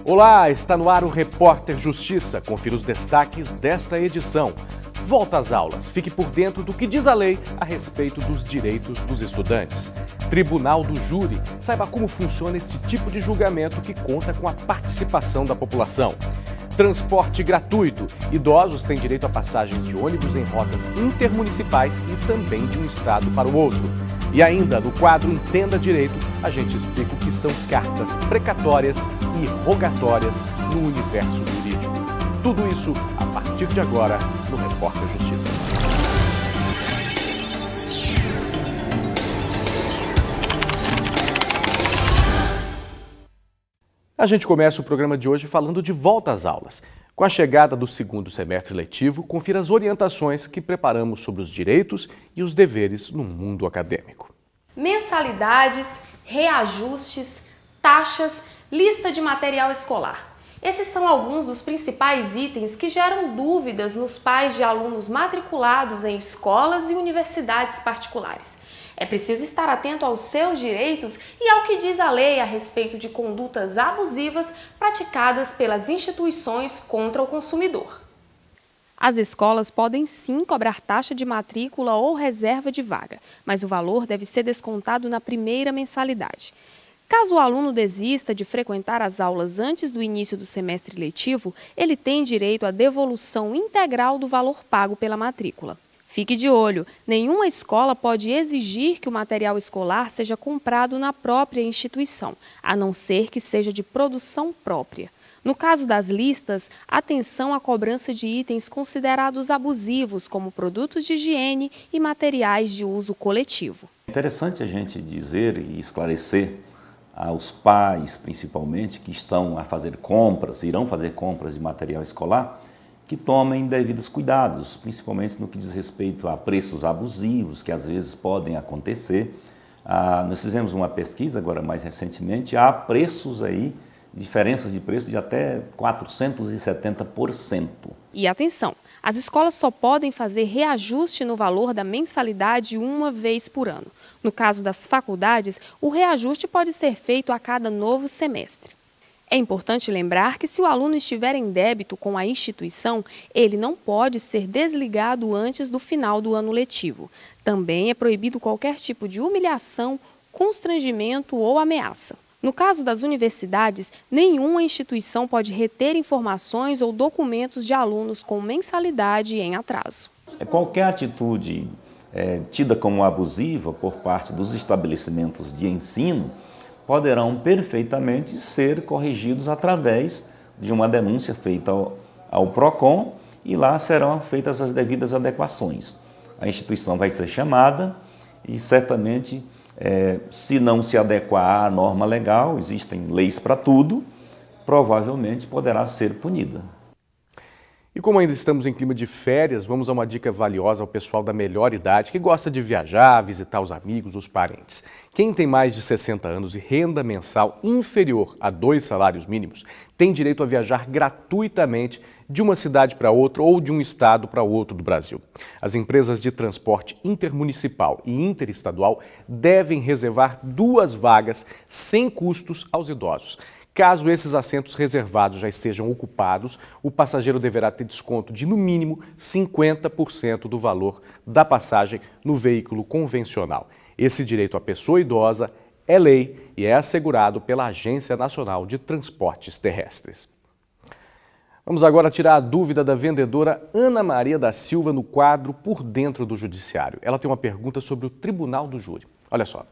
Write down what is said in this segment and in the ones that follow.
Olá, está no ar o Repórter Justiça. Confira os destaques desta edição. Volta às aulas. Fique por dentro do que diz a lei a respeito dos direitos dos estudantes. Tribunal do Júri. Saiba como funciona esse tipo de julgamento que conta com a participação da população. Transporte gratuito. Idosos têm direito a passagens de ônibus em rotas intermunicipais e também de um estado para o outro. E ainda, no quadro Entenda Direito, a gente explica o que são cartas precatórias e rogatórias no universo jurídico. Tudo isso a partir de agora no Repórter Justiça. A gente começa o programa de hoje falando de volta às aulas. Com a chegada do segundo semestre letivo, confira as orientações que preparamos sobre os direitos e os deveres no mundo acadêmico. Mensalidades, reajustes, taxas, lista de material escolar. Esses são alguns dos principais itens que geram dúvidas nos pais de alunos matriculados em escolas e universidades particulares. É preciso estar atento aos seus direitos e ao que diz a lei a respeito de condutas abusivas praticadas pelas instituições contra o consumidor. As escolas podem sim cobrar taxa de matrícula ou reserva de vaga, mas o valor deve ser descontado na primeira mensalidade. Caso o aluno desista de frequentar as aulas antes do início do semestre letivo, ele tem direito à devolução integral do valor pago pela matrícula. Fique de olho, nenhuma escola pode exigir que o material escolar seja comprado na própria instituição, a não ser que seja de produção própria. No caso das listas, atenção à cobrança de itens considerados abusivos, como produtos de higiene e materiais de uso coletivo. É interessante a gente dizer e esclarecer aos pais, principalmente, que estão a fazer compras, irão fazer compras de material escolar, que tomem devidos cuidados, principalmente no que diz respeito a preços abusivos, que às vezes podem acontecer. Nós fizemos uma pesquisa agora mais recentemente, há preços aí, diferenças de preço de até 470%. E atenção, as escolas só podem fazer reajuste no valor da mensalidade uma vez por ano. No caso das faculdades, o reajuste pode ser feito a cada novo semestre. É importante lembrar que se o aluno estiver em débito com a instituição, ele não pode ser desligado antes do final do ano letivo. Também é proibido qualquer tipo de humilhação, constrangimento ou ameaça. No caso das universidades, nenhuma instituição pode reter informações ou documentos de alunos com mensalidade em atraso. Qualquer atitude tida como abusiva por parte dos estabelecimentos de ensino poderão perfeitamente ser corrigidos através de uma denúncia feita ao PROCON e lá serão feitas as devidas adequações. A instituição vai ser chamada e certamente, se não se adequar à norma legal, existem leis para tudo, provavelmente poderá ser punida. E como ainda estamos em clima de férias, vamos a uma dica valiosa ao pessoal da melhor idade que gosta de viajar, visitar os amigos, os parentes. Quem tem mais de 60 anos e renda mensal inferior a 2 salários mínimos tem direito a viajar gratuitamente de uma cidade para outra ou de um estado para outro do Brasil. As empresas de transporte intermunicipal e interestadual devem reservar 2 vagas sem custos aos idosos. Caso esses assentos reservados já estejam ocupados, o passageiro deverá ter desconto de, no mínimo, 50% do valor da passagem no veículo convencional. Esse direito à pessoa idosa é lei e é assegurado pela Agência Nacional de Transportes Terrestres. Vamos agora tirar a dúvida da vendedora Ana Maria da Silva no quadro Por Dentro do Judiciário. Ela tem uma pergunta sobre o Tribunal do Júri. Olha só.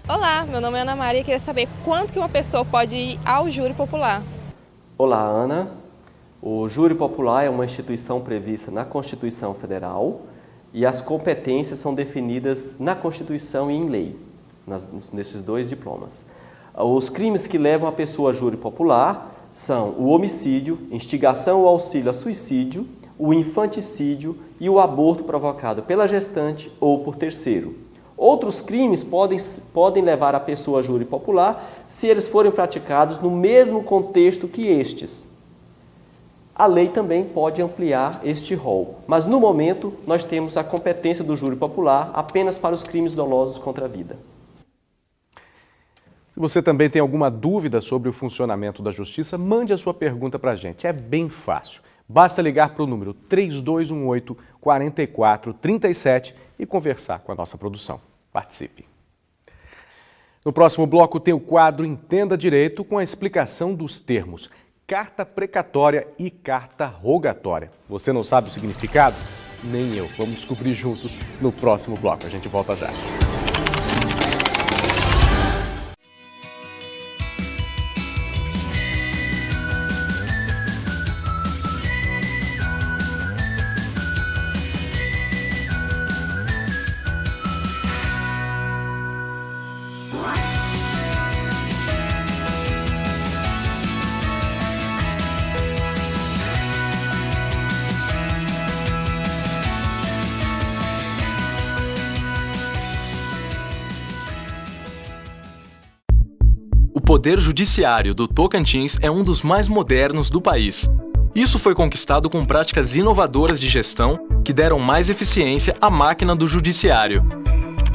Olá, meu nome é Ana Maria e queria saber quanto que uma pessoa pode ir ao júri popular. Olá, Ana. O júri popular é uma instituição prevista na Constituição Federal e as competências são definidas na Constituição e em lei, nesses 2 diplomas. Os crimes que levam a pessoa a júri popular são o homicídio, instigação ou auxílio a suicídio, o infanticídio e o aborto provocado pela gestante ou por terceiro. Outros crimes podem levar a pessoa a júri popular se eles forem praticados no mesmo contexto que estes. A lei também pode ampliar este rol, mas no momento nós temos a competência do júri popular apenas para os crimes dolosos contra a vida. Se você também tem alguma dúvida sobre o funcionamento da Justiça, mande a sua pergunta para a gente. É bem fácil. Basta ligar para o número 3218-4437 e conversar com a nossa produção. Participe! No próximo bloco tem o quadro Entenda Direito com a explicação dos termos carta precatória e carta rogatória. Você não sabe o significado? Nem eu. Vamos descobrir juntos no próximo bloco. A gente volta já. O Poder Judiciário do Tocantins é um dos mais modernos do país. Isso foi conquistado com práticas inovadoras de gestão que deram mais eficiência à máquina do judiciário.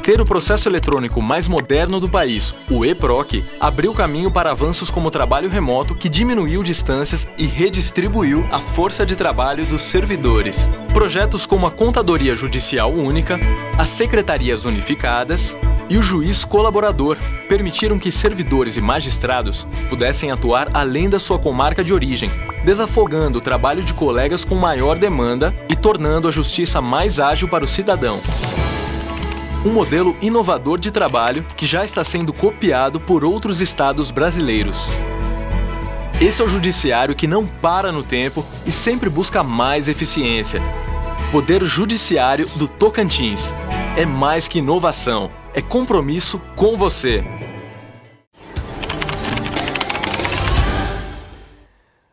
Ter o processo eletrônico mais moderno do país, o e-Proc, abriu caminho para avanços como o trabalho remoto, que diminuiu distâncias e redistribuiu a força de trabalho dos servidores. Projetos como a Contadoria Judicial Única, as Secretarias Unificadas e o Juiz Colaborador permitiram que servidores e magistrados pudessem atuar além da sua comarca de origem, desafogando o trabalho de colegas com maior demanda e tornando a justiça mais ágil para o cidadão. Um modelo inovador de trabalho que já está sendo copiado por outros estados brasileiros. Esse é o judiciário que não para no tempo e sempre busca mais eficiência. Poder Judiciário do Tocantins. É mais que inovação, é compromisso com você.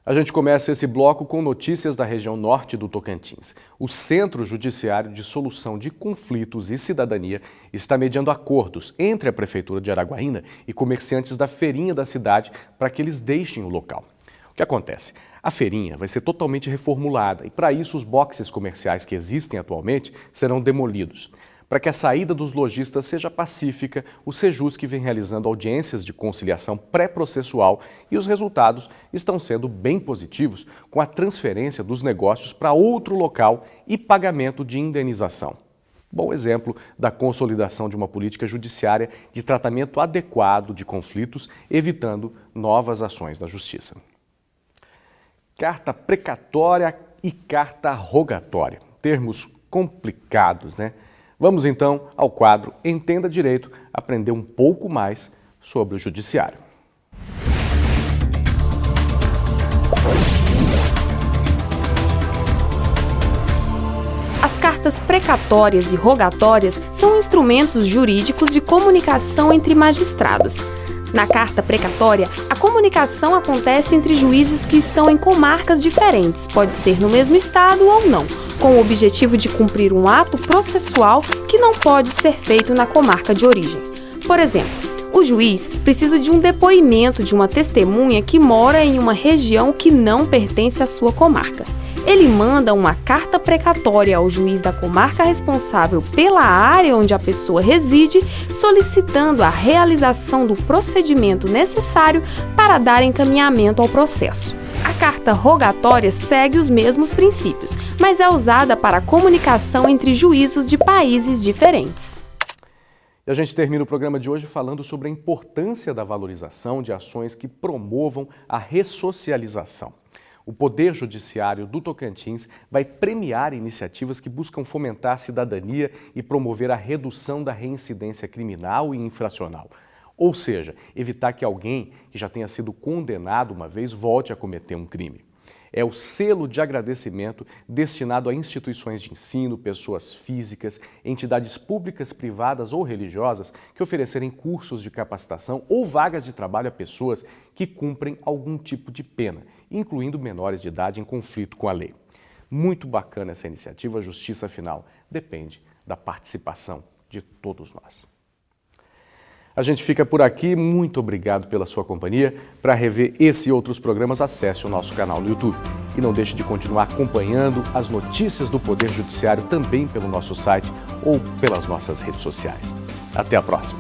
A gente começa esse bloco com notícias da região norte do Tocantins. O Centro Judiciário de Solução de Conflitos e Cidadania está mediando acordos entre a Prefeitura de Araguaína e comerciantes da feirinha da cidade para que eles deixem o local. O que acontece? A feirinha vai ser totalmente reformulada e, para isso, os boxes comerciais que existem atualmente serão demolidos. Para que a saída dos lojistas seja pacífica, o Sejusc vem realizando audiências de conciliação pré-processual e os resultados estão sendo bem positivos, com a transferência dos negócios para outro local e pagamento de indenização. Bom exemplo da consolidação de uma política judiciária de tratamento adequado de conflitos, evitando novas ações da Justiça. Carta precatória e carta rogatória. Termos complicados, né? Vamos então ao quadro Entenda Direito, aprender um pouco mais sobre o Judiciário. As cartas precatórias e rogatórias são instrumentos jurídicos de comunicação entre magistrados. Na carta precatória, a comunicação acontece entre juízes que estão em comarcas diferentes, pode ser no mesmo estado ou não, com o objetivo de cumprir um ato processual que não pode ser feito na comarca de origem. Por exemplo, o juiz precisa de um depoimento de uma testemunha que mora em uma região que não pertence à sua comarca. Ele manda uma carta precatória ao juiz da comarca responsável pela área onde a pessoa reside, solicitando a realização do procedimento necessário para dar encaminhamento ao processo. A carta rogatória segue os mesmos princípios, mas é usada para a comunicação entre juízos de países diferentes. E a gente termina o programa de hoje falando sobre a importância da valorização de ações que promovam a ressocialização. O Poder Judiciário do Tocantins vai premiar iniciativas que buscam fomentar a cidadania e promover a redução da reincidência criminal e infracional. Ou seja, evitar que alguém que já tenha sido condenado uma vez volte a cometer um crime. É o selo de agradecimento destinado a instituições de ensino, pessoas físicas, entidades públicas, privadas ou religiosas que oferecerem cursos de capacitação ou vagas de trabalho a pessoas que cumprem algum tipo de pena, incluindo menores de idade em conflito com a lei. Muito bacana essa iniciativa, a justiça afinal depende da participação de todos nós. A gente fica por aqui, muito obrigado pela sua companhia. Para rever esse e outros programas, acesse o nosso canal no YouTube. E não deixe de continuar acompanhando as notícias do Poder Judiciário também pelo nosso site ou pelas nossas redes sociais. Até a próxima!